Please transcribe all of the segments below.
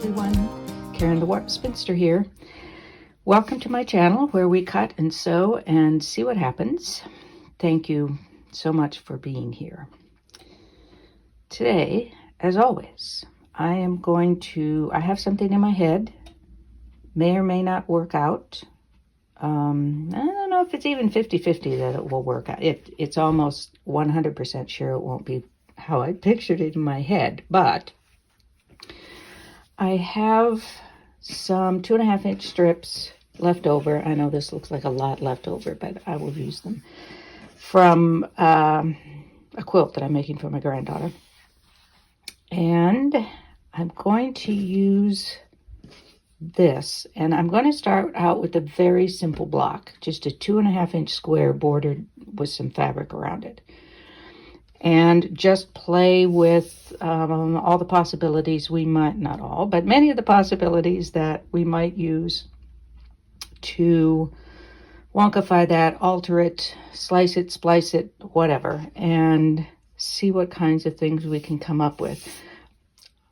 everyone. Karen the Warp Spinster here. Welcome to my channel where we cut and sew and see what happens. Thank you so much for being here. Today, as always, I have something in my head. May or may not work out. I don't know if it's even 50-50 that it will work out. It's almost 100% sure it won't be how I pictured it in my head, but I have some 2.5-inch strips left over. I know this looks like a lot left over, but I will use them from a quilt that I'm making for my granddaughter. And I'm going to use this, and I'm going to start out with a very simple block, just a 2.5-inch square bordered with some fabric around it. And just play with all the possibilities not all, but many of the possibilities that we might use to wonkify that, alter it, slice it, splice it, whatever, and see what kinds of things we can come up with.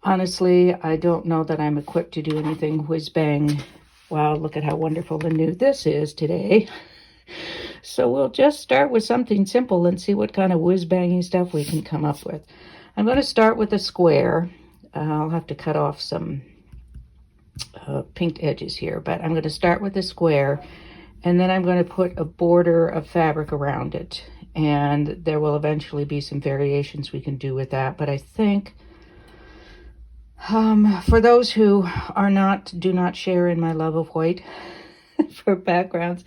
Honestly, I don't know that I'm equipped to do anything whiz-bang. Wow, look at how wonderful and new this is today. So we'll just start with something simple and see what kind of whiz-bangy stuff we can come up with. I'm going to start with a square. I'll have to cut off some pinked edges here, but I'm going to start with a square, and then I'm going to put a border of fabric around it. And there will eventually be some variations we can do with that, but I think for those who do not share in my love of white for backgrounds,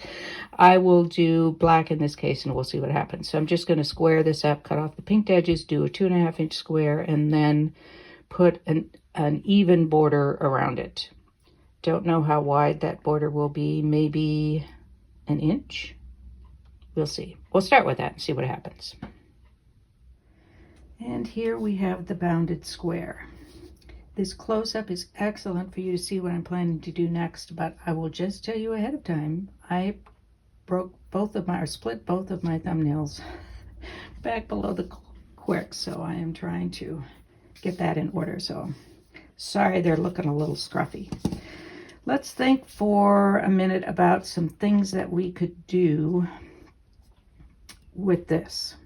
I will do black in this case, and we'll see what happens. So I'm just going to square this up, cut off the pinked edges, do a 2.5-inch square, and then put an even border around it. Don't know how wide that border will be, maybe an inch. We'll see. We'll start with that and see what happens. And here we have the bounded square. This close-up is excellent for you to see what I'm planning to do next, but I will just tell you ahead of time, I split both of my thumbnails back below the quick, so I am trying to get that in order. So sorry they're looking a little scruffy. Let's think for a minute about some things that we could do with this.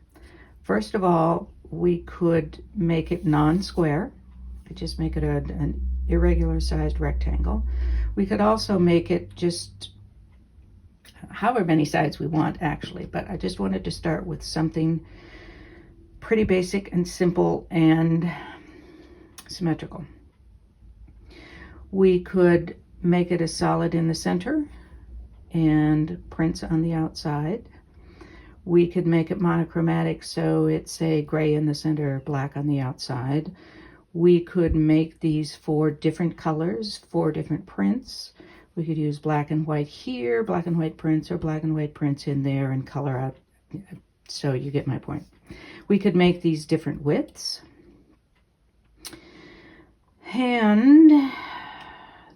First of all, we could make it non-square. Just make it an irregular sized rectangle. We could also make it just however many sides we want, actually, but I just wanted to start with something pretty basic and simple and symmetrical. We could make it a solid in the center and prints on the outside. We could make it monochromatic, so it's a gray in the center, black on the outside. We could make these 4 different colors, 4 different prints. We could use black and white here, black and white prints, or black and white prints in there and color out. So you get my point. We could make these different widths. And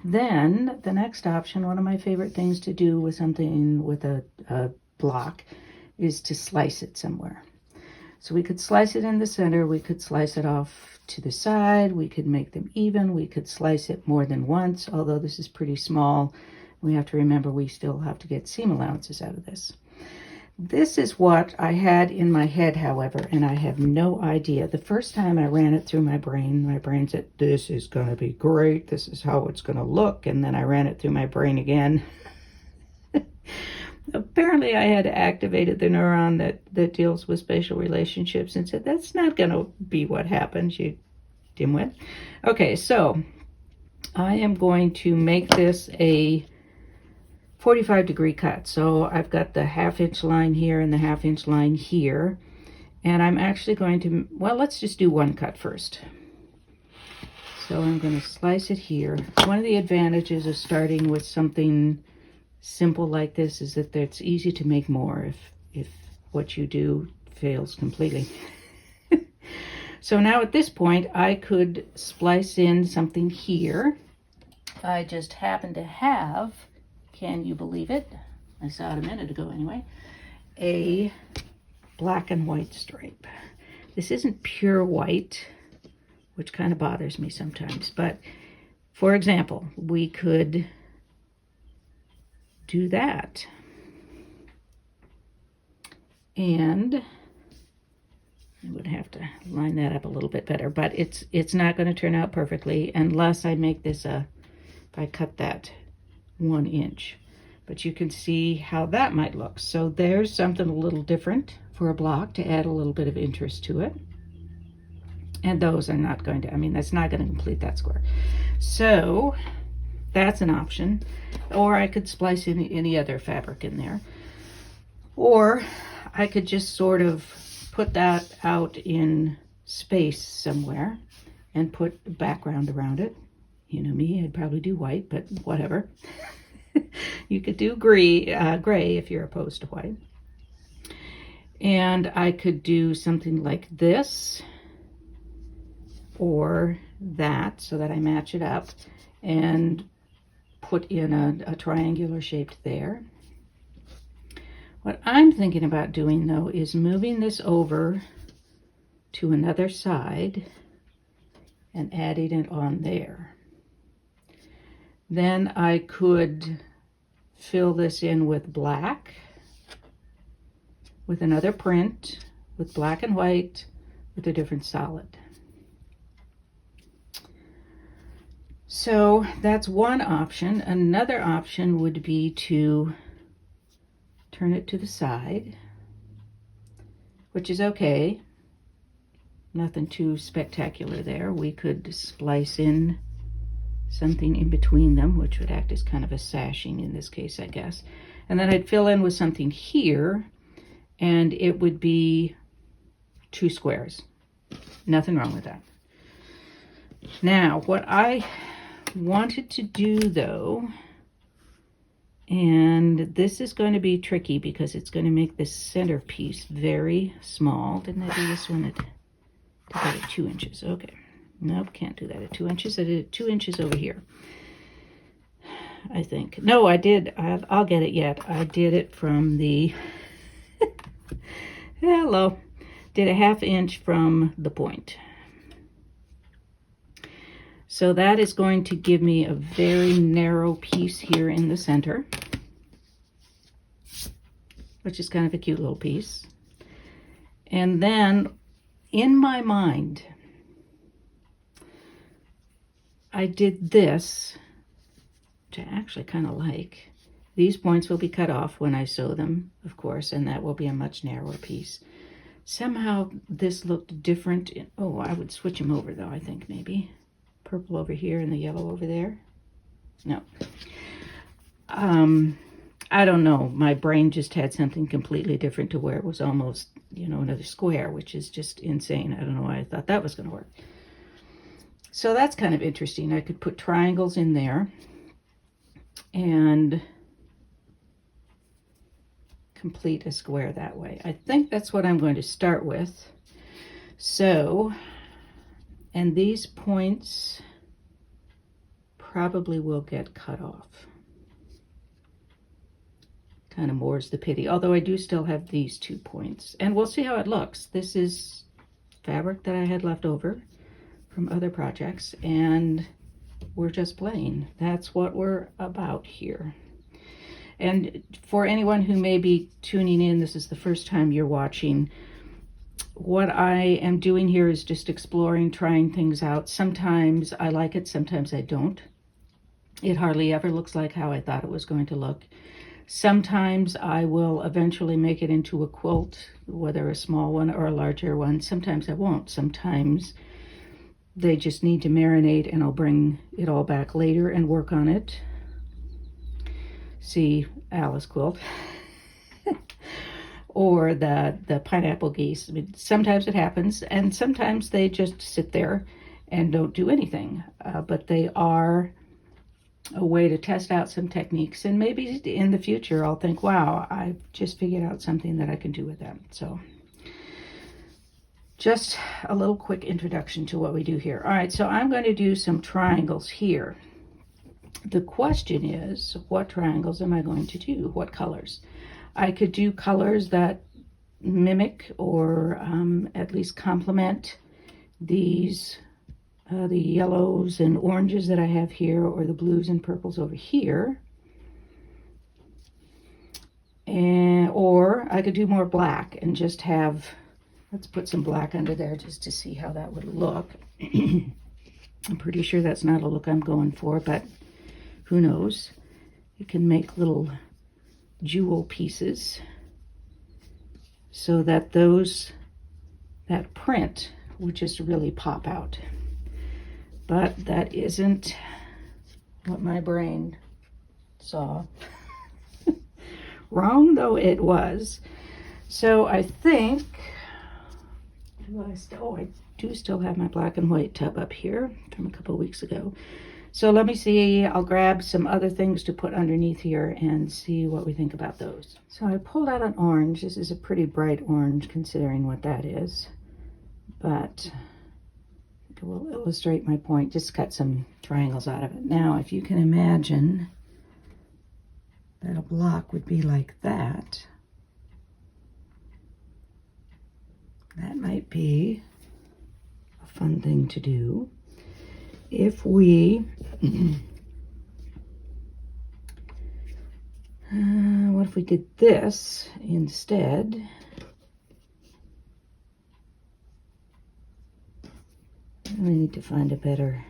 then the next option, one of my favorite things to do with something with a block, is to slice it somewhere. So we could slice it in the center, we could slice it off to the side, we could make them even, we could slice it more than once, although this is pretty small. We have to remember we still have to get seam allowances out of this. This is what I had in my head, however, and I have no idea. The first time I ran it through my brain said, this is going to be great, this is how it's going to look, and then I ran it through my brain again. Apparently I had activated the neuron that deals with spatial relationships and said, that's not going to be what happens, you dimwit. Okay, so I am going to make this a 45-degree cut. So I've got the 1/2-inch line here and the 1/2-inch line here. And I'm actually going to, well, let's just do one cut first. So I'm going to slice it here. One of the advantages of starting with something simple like this is that it's easy to make more if what you do fails completely. So now at this point I could splice in something here. I just happen to have, can you believe it, I saw it a minute ago anyway, a black and white stripe. This isn't pure white, which kind of bothers me sometimes, but For example, we could do that. And I would have to line that up a little bit better, but it's not going to turn out perfectly unless I make this if I cut that 1 inch. But you can see how that might look. So there's something a little different for a block to add a little bit of interest to it. And those are not going to, that's not going to complete that square. So that's an option. Or I could splice in any other fabric in there. Or I could just sort of put that out in space somewhere and put a background around it. You know me, I'd probably do white, but whatever. You could do gray if you're opposed to white. And I could do something like this or that so that I match it up and put in a triangular shaped there. What I'm thinking about doing though is moving this over to another side and adding it on there. Then I could fill this in with black, with another print, with black and white, with a different solid. So that's one option. Another option would be to turn it to the side, which is okay. Nothing too spectacular there. We could splice in something in between them, which would act as kind of a sashing in this case, I guess. And then I'd fill in with something here, and it would be 2 squares. Nothing wrong with that. Now, what I wanted to do though, and this is going to be tricky because it's going to make this center piece very small. Didn't I do this one at 2 inches? Okay. Nope, can't do that at 2 inches. I did it 2 inches over here, I think. No, I did. I'll get it yet. I did it from the, hello, did a 1/2 inch from the point. So that is going to give me a very narrow piece here in the center, which is kind of a cute little piece. And then in my mind, I did this, which I actually kind of like. These points will be cut off when I sew them, of course, and that will be a much narrower piece. Somehow this looked different. Oh, I would switch them over though, I think maybe. Purple over here and the yellow over there. No. I don't know. My brain just had something completely different to where it was almost, another square, which is just insane. I don't know why I thought that was going to work. So that's kind of interesting. I could put triangles in there and complete a square that way. I think that's what I'm going to start with. So, and these points probably will get cut off. Kind of more's the pity, although I do still have these 2 points. And we'll see how it looks. This is fabric that I had left over from other projects, and we're just playing. That's what we're about here. And for anyone who may be tuning in, this is the first time you're watching, what I am doing here is just exploring, trying things out. Sometimes I like it, sometimes I don't. It hardly ever looks like how I thought it was going to look. Sometimes I will eventually make it into a quilt, whether a small one or a larger one. Sometimes I won't. Sometimes they just need to marinate, and I'll bring it all back later and work on it. See, Alice quilt. Or the pineapple geese. Sometimes it happens, and sometimes they just sit there and don't do anything. But they are a way to test out some techniques, and maybe in the future I'll think, wow, I've just figured out something that I can do with them. So just a little quick introduction to what we do here. All right, so I'm going to do some triangles here. The question is, what triangles am I going to do? What colors? I could do colors that mimic or at least complement these the yellows and oranges that I have here, or the blues and purples over here. Or I could do more black and just have, let's put some black under there just to see how that would look. I'm pretty sure that's not a look I'm going for, but who knows? You can make little jewel pieces so that that print would just really pop out. But that isn't what my brain saw. Wrong though it was. So I think, I do still have my black and white tub up here from a couple of weeks ago. So let me see, I'll grab some other things to put underneath here and see what we think about those. So I pulled out an orange. This is a pretty bright orange considering what that is, but it will illustrate my point. Just cut some triangles out of it. Now, if you can imagine that a block would be like that, that might be a fun thing to do. If we, what if we did this instead? We need to find a better,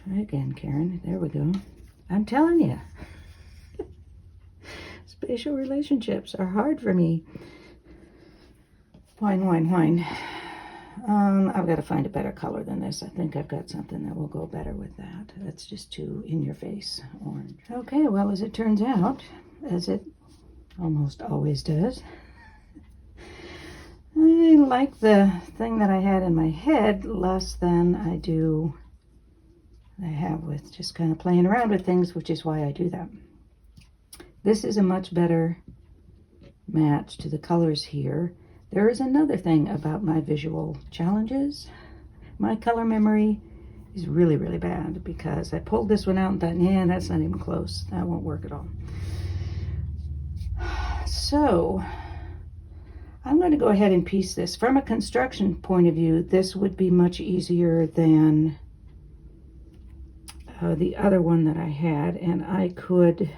try again, Karen, there we go. I'm telling you, spatial relationships are hard for me. Whine. I've got to find a better color than this. I think I've got something that will go better with that. That's just too in-your-face orange. Okay, well, as it turns out, as it almost always does, I like the thing that I had in my head less than I have with just kind of playing around with things, which is why I do that. This is a much better match to the colors here. There is another thing about my visual challenges. My color memory is really, really bad because I pulled this one out and thought, yeah, that's not even close. That won't work at all. So I'm going to go ahead and piece this. From a construction point of view, this would be much easier than the other one that I had, and I could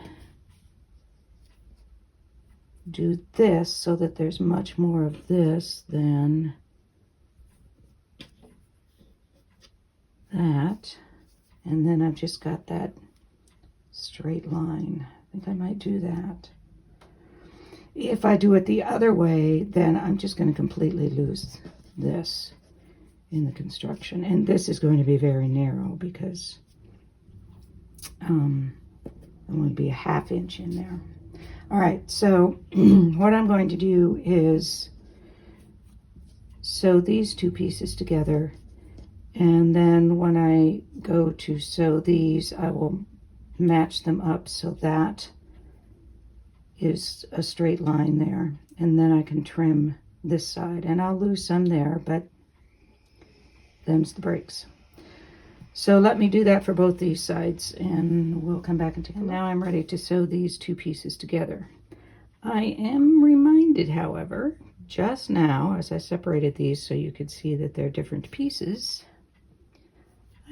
do this so that there's much more of this than that, and then I've just got that straight line. I think I might do that. If I do it the other way, then I'm just going to completely lose this in the construction, and this is going to be very narrow because I'm going to be a ½ inch in there. All right, so what I'm going to do is sew these two pieces together, and then when I go to sew these, I will match them up so that is a straight line there, and then I can trim this side, and I'll lose some there, but them's the breaks. So let me do that for both these sides, and we'll come back and take a look. Now I'm ready to sew these two pieces together. I am reminded, however, just now, as I separated these so you could see that they're different pieces,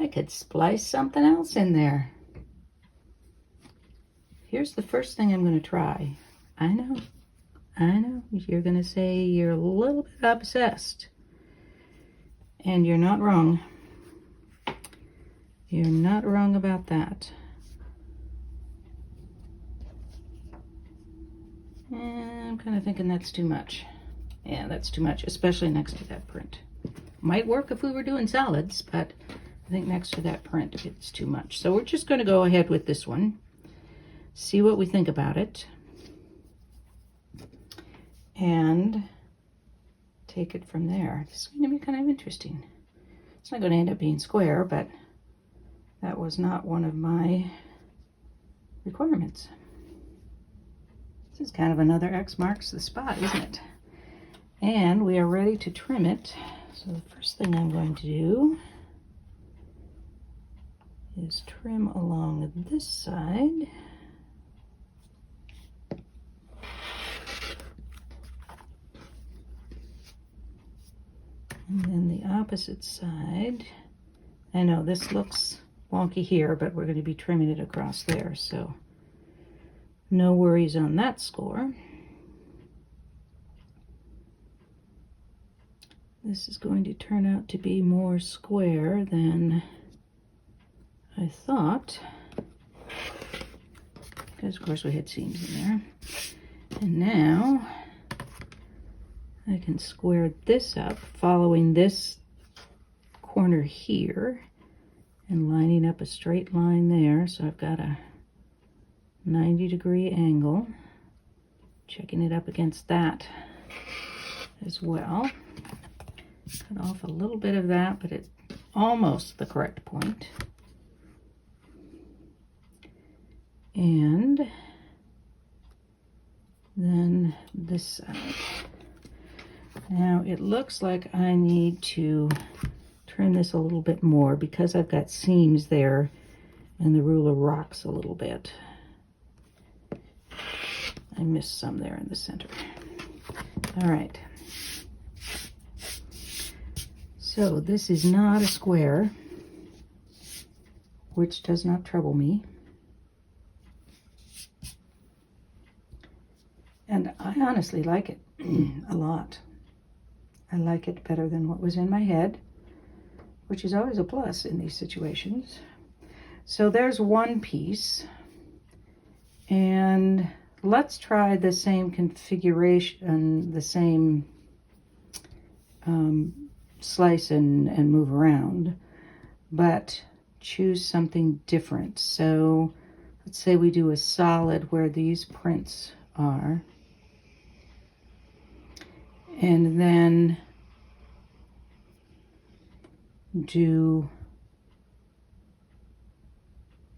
I could splice something else in there. Here's the first thing I'm going to try. I know, you're going to say you're a little bit obsessed, and you're not wrong. You're not wrong about that. And I'm kind of thinking that's too much. Yeah, that's too much, especially next to that print. Might work if we were doing solids, but I think next to that print it's too much. So we're just going to go ahead with this one, see what we think about it, and take it from there. This is going to be kind of interesting. It's not going to end up being square, but that was not one of my requirements. This is kind of another X marks the spot, isn't it? And we are ready to trim it. So the first thing I'm going to do is trim along this side. And then the opposite side. I know this looks wonky here, but we're going to be trimming it across there, so no worries on that score. This is going to turn out to be more square than I thought, because of course we had seams in there. And now I can square this up following this corner here and lining up a straight line there. So I've got a 90-degree angle, checking it up against that as well. Cut off a little bit of that, but it's almost the correct point. And then this side. Now it looks like I need to trim this a little bit more because I've got seams there and the ruler rocks a little bit. I missed some there in the center. All right. So this is not a square, which does not trouble me. And I honestly like it a lot. I like it better than what was in my head, which is always a plus in these situations. So there's one piece, and let's try the same configuration, the same slice and move around, but choose something different. So let's say we do a solid where these prints are, and then do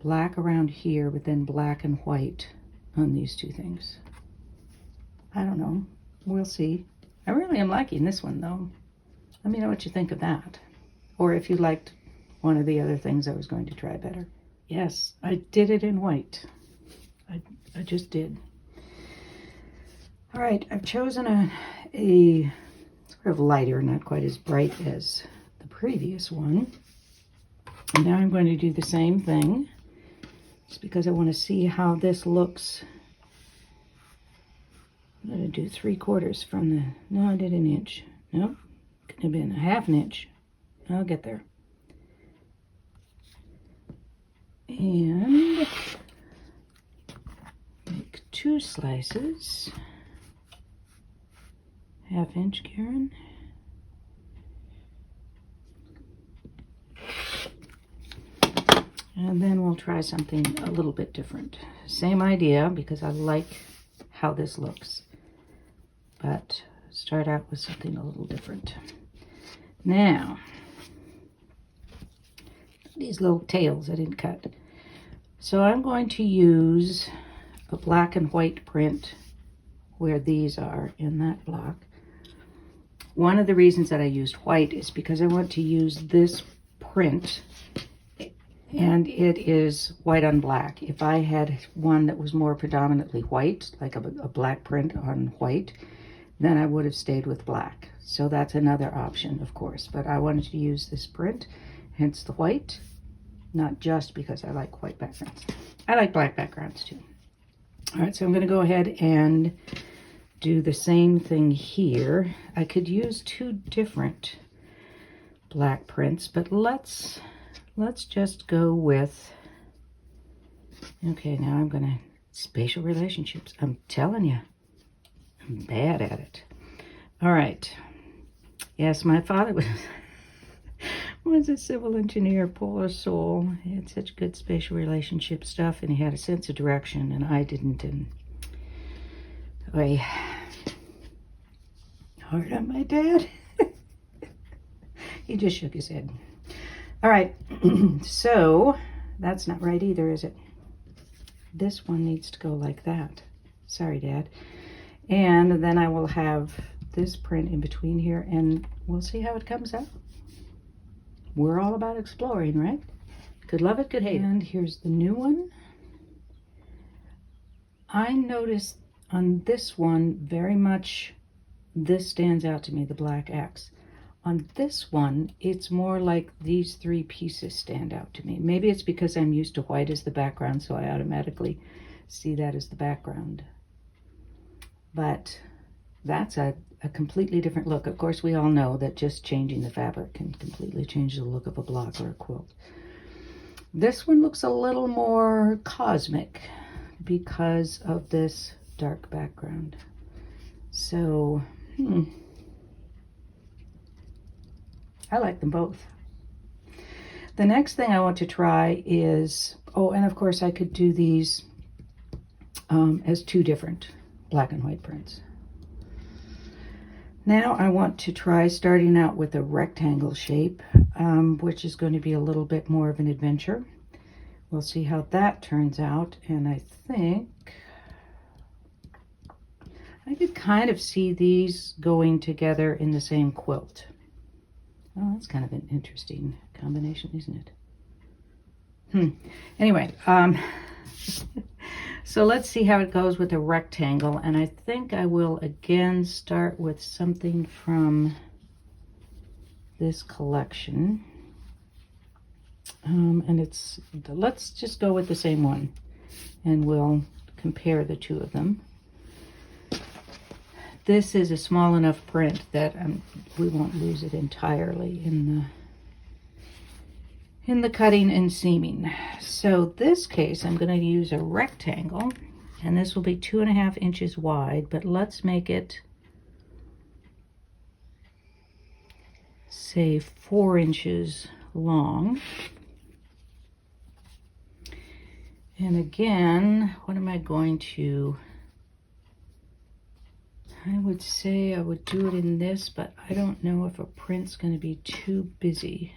black around here, but then black and white on these two things. I don't know. We'll see. I really am liking this one, though. Let me know what you think of that. Or if you liked one of the other things I was going to try better. Yes, I did it in white. I just did. All right, I've chosen a sort of lighter, not quite as bright as the previous one. And now I'm going to do the same thing, just because I want to see how this looks. I'm going to do 3/4 from the, no, I did 1 inch. Nope, could have been 1/2 inch. I'll get there. And make 2 slices. 1/2 inch, Karen. And then we'll try something a little bit different. Same idea, because I like how this looks. But start out with something a little different. Now, these little tails I didn't cut. So I'm going to use a black and white print where these are in that block. One of the reasons that I used white is because I want to use this print, and it is white on black. If I had one that was more predominantly white, like a black print on white, then I would have stayed with black. So that's another option, of course. But I wanted to use this print, hence the white, not just because I like white backgrounds. I like black backgrounds too. All right, so I'm going to go ahead and do the same thing here. I could use 2 different black prints, but let's just go with, okay, now I'm gonna, spatial relationships. I'm telling you, I'm bad at it. All right. Yes, my father was a civil engineer, poor soul. He had such good spatial relationship stuff, and he had a sense of direction, and I didn't. And hard on my dad. He just shook his head. All right, so that's not right either, is it? This one needs to go like that. Sorry, Dad. And then I will have this print in between here, and we'll see how it comes out. We're all about exploring, right? Could love it, could hate it. And here's the new one. I noticed on this one very much, this stands out to me, the black X. On this one, it's more like these three pieces stand out to me. Maybe it's because I'm used to white as the background, so I automatically see that as the background. But that's a completely different look. Of course, we all know that just changing the fabric can completely change the look of a block or a quilt. This one looks a little more cosmic because of this dark background. So, I like them both. The next thing I want to try is, oh, and of course I could do these as two different black and white prints. Now I want to try starting out with a rectangle shape, which is going to be a little bit more of an adventure. We'll see how that turns out, and I think I could kind of see these going together in the same quilt. Oh, that's kind of an interesting combination, isn't it? Anyway, so let's see how it goes with a rectangle. And I think I will again start with something from this collection. And let's just go with the same one and we'll compare the two of them. This is a small enough print that we won't lose it entirely in the cutting and seaming. So this case, I'm going to use a rectangle, and this will be 2.5 inches wide, but let's make it, say, 4 inches long. And again, what am I going to... I would say I would do it in this, but I don't know if a print's going to be too busy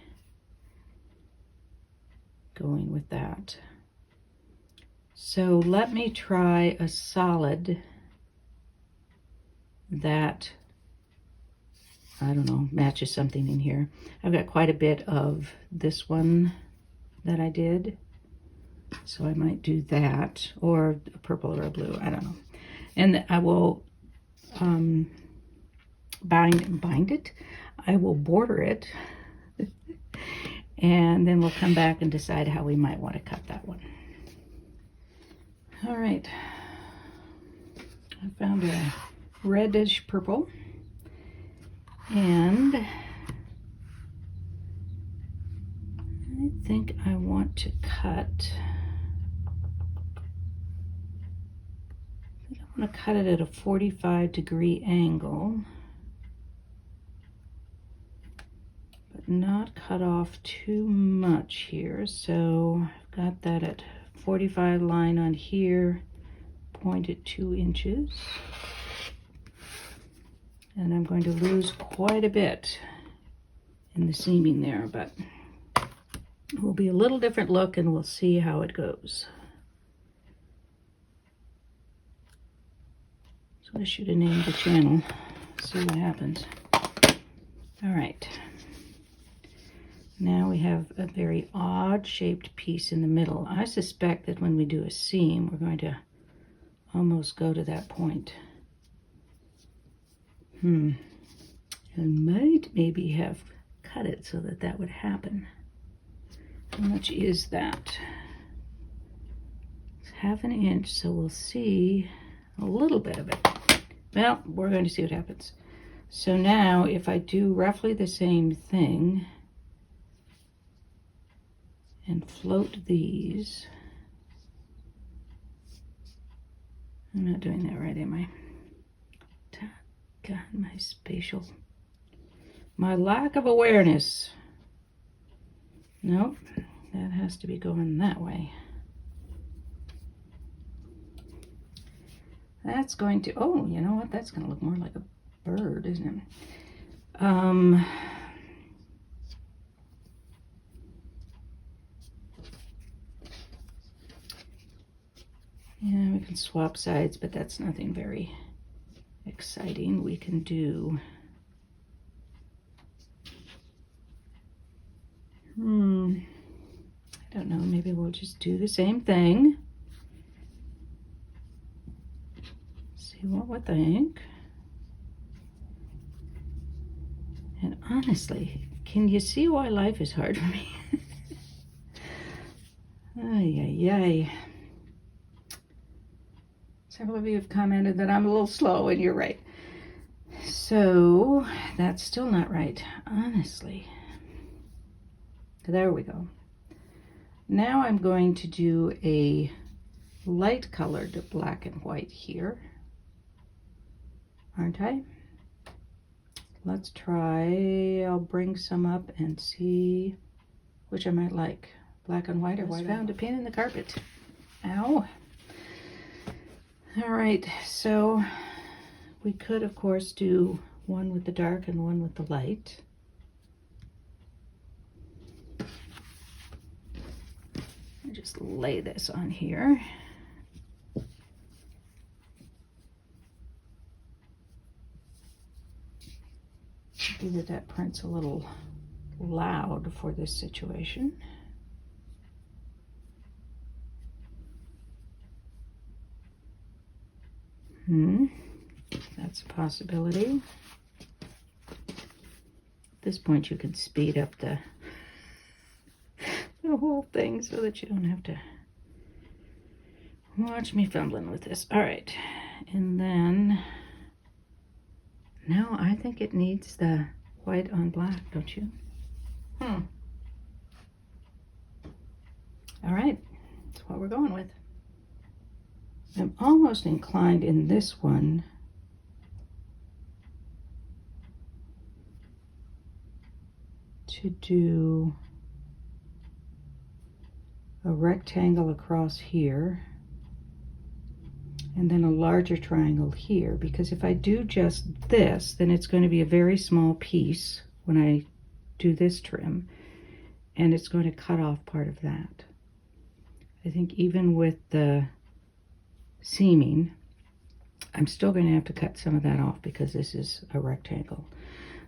going with that. So let me try a solid that, I don't know, matches something in here. I've got quite a bit of this one that I did, so I might do that, or a purple or a blue, I don't know. And I will bind it. I will border it, and then we'll come back and decide how we might want to cut that one. All right, I found a reddish purple, and I think I want to cut, I'm going to cut it at a 45-degree angle, but not cut off too much here. So I've got that at 45 line on here, point at 2 inches. And I'm going to lose quite a bit in the seaming there, but it will be a little different look, and we'll see how it goes. I should have named the channel. See what happens. All right. Now we have a very odd shaped piece in the middle. I suspect that when we do a seam, we're going to almost go to that point. I might maybe have cut it so that that would happen. How much is that? It's 1/2 inch, so we'll see a little bit of it. Well, we're going to see what happens. So now if I do roughly the same thing and float these, I'm not doing that right, am I? God, my lack of awareness. Nope, that has to be going that way. That's going to, oh, you know what? That's going to look more like a bird, isn't it? Yeah, we can swap sides, but that's nothing very exciting. We can do, I don't know, maybe we'll just do the same thing. See what we think. And honestly, can you see why life is hard for me? Ay, ay, ay. Several of you have commented that I'm a little slow, and you're right. So that's still not right, honestly. There we go. Now I'm going to do a light colored black and white here, aren't I? Let's try, I'll bring some up and see which I might like. Black and white or white. I found a pin in the carpet. Ow. All right, so we could, of course, do one with the dark and one with the light. I just lay this on here. Maybe that print's a little loud for this situation. That's a possibility. At this point, you can speed up the whole thing so that you don't have to watch me fumbling with this. All right, and then now I think it needs the white on black, don't you? All right, that's what we're going with. I'm almost inclined in this one to do a rectangle across here and then a larger triangle here, because if I do just this, then it's going to be a very small piece when I do this trim, and it's going to cut off part of that. I think even with the seaming, I'm still going to have to cut some of that off because this is a rectangle.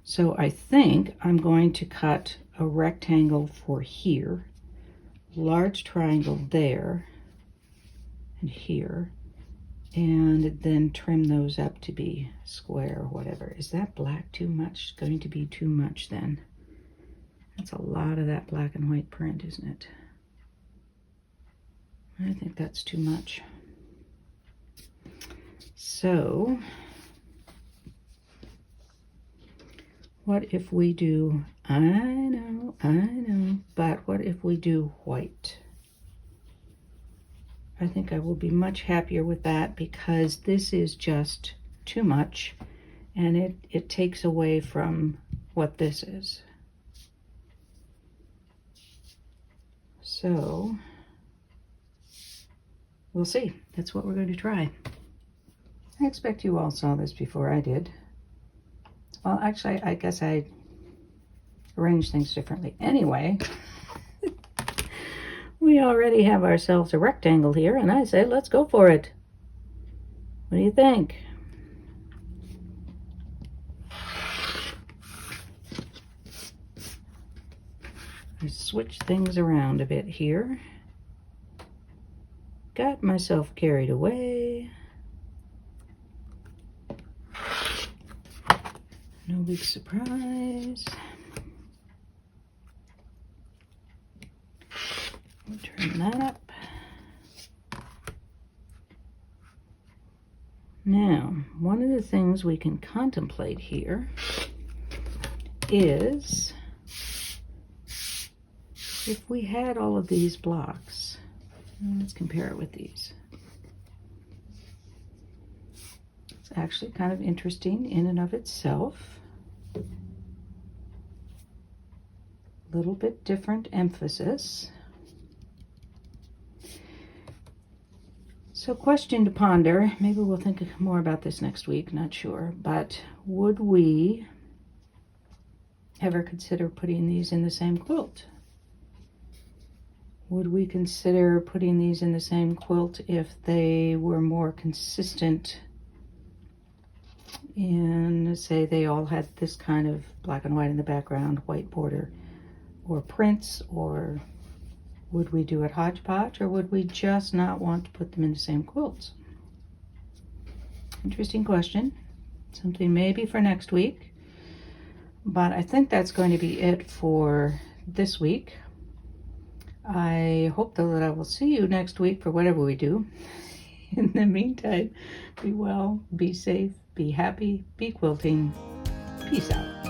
So I think I'm going to cut a rectangle for here, large triangle there and here, and then trim those up to be square or whatever. Is that black too much? It's going to be too much then. That's a lot of that black and white print, isn't it? I think that's too much. So what if we do, I know, but what if we do white? I think I will be much happier with that because this is just too much and it takes away from what this is. So we'll see. That's what we're going to try. I expect you all saw this before I did. Well, actually, I guess I arranged things differently. Anyway, we already have ourselves a rectangle here, and I say, let's go for it. What do you think? I switched things around a bit here. Got myself carried away. No big surprise. We'll turn that up. Now, one of the things we can contemplate here is if we had all of these blocks. Let's compare it with these. It's actually kind of interesting in and of itself. A little bit different emphasis. So question to ponder, maybe we'll think more about this next week, not sure, but would we ever consider putting these in the same quilt? Would we consider putting these in the same quilt if they were more consistent in, say, they all had this kind of black and white in the background, white border, or prints, or would we do it hodgepodge, or would we just not want to put them in the same quilts? Interesting question. Something maybe for next week. But I think that's going to be it for this week. I hope though that I will see you next week for whatever we do. In the meantime, be well, be safe, be happy, be quilting. Peace out.